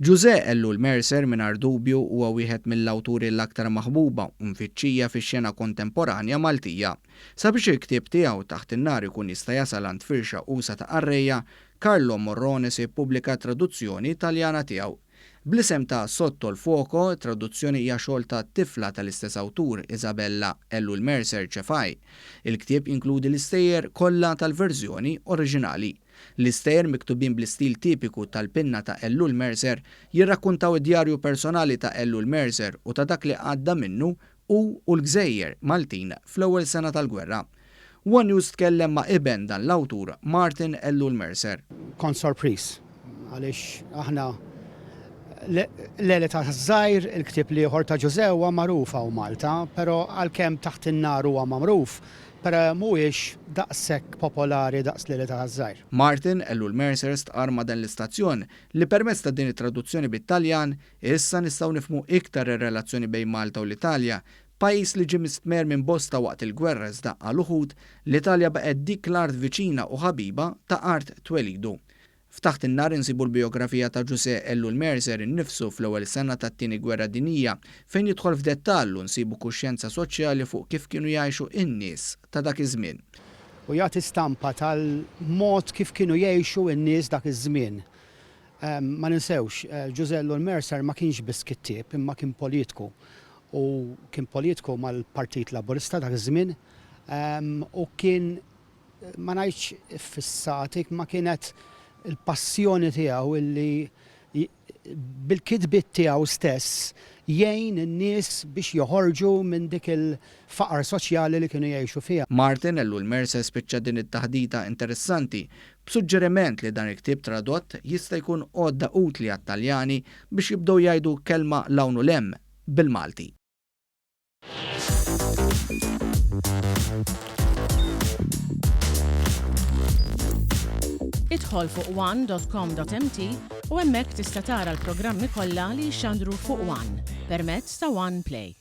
José Ellul Mercer mingħajr dubju huwa wieħed mill-awturi l-aktar maħbuba u mfittxija fix-xena kontemporanja Maltija. Sabiex il-ktieb tiegħu Taħt in-nar ikun jista' jasal għand firxa usa ta' qarrejja, Carlo Morrone se jippubblika traduzzjoni Taljana tiegħu. Bl-isem ta' Sotto l-Fuoco, traduzzjoni hija xogħol ta' tifla tal-istess awtur Isabella Ellul Mercer Ċefaj. Il-ktieb inkludi l-istejjer kollha tal-verżjoni oriġinali. L-istejjer miktubin bl-istil tipiku tal-pinna ta' Ellul Mercer jirrakkuntaw id-djarju personali ta' Ellul Mercer u ta' dak li għadda minnu u l-Gżejjer Maltin fl-ewwel sena tal-gwerra. One News tkellem ma' iben dan l-awtur Martin Ellul Mercer. Kont sorpriż għaliex aħna l-ele ta' żgħir il-ktieb li ieħor ta' José huwa magħruf hawn Malta, però għalkemm Taħt in-nar huwa magħruf, però mhuwiex daqshekk popolari daqs l-ele ta' żgħir. Martin Ellul Mercer stqar ma' dan l-istazzjon li permezz ta' din it-traduzzjoni bit-Taljan issa nistgħu nifhmu iktar ir-relazzjoni bejn Malta u l-Italja, pajjiż li ġie mistmer minn bosta waqt il-gwerra iżda għal uħud l-Italja baqgħet dik l-art viċina u ħabiba ta' art twelidu. F'Taħt in-nar insibu l-biografija ta' José Ellul Mercer innifsu fl-ewwel sena tat-tieni gwerra dinjija fejn jidħol f'dettallu nsibu kuxjenza soċjali fuq kif kienu jgħixu in-nies ta' dak iż-żmien. U jagħti stampa tal-mod kif kienu jgħixu n-nies dak iż-żmien. Ma ninsewx, José Ellul Mercer ma kienx biss kittieb imma kien politiku. U kien politiku mal-Partit Laburista dak iż-żmien u kien ma ngħidx fissatik ma kienet il-passjoni tiegħu illi bil-kitbiet tiegħu stess jgħin in-nies biex joħorġu minn dik il-faqar soċjali li kienu jgħixu fiha. Martin Ellul Mercer spiċċa din it-taħdita interessanti b'suġġeriment li dan il-ktieb tradott jista' jkun għodda utli għat-Taljani biex jibdew jgħidu kelma lawnu lem bil-Malti. Idħol fuq one.com.mt u hemmhekk tista' tara l-programmi kollha li jxandru fuq One permezz ta' One Play.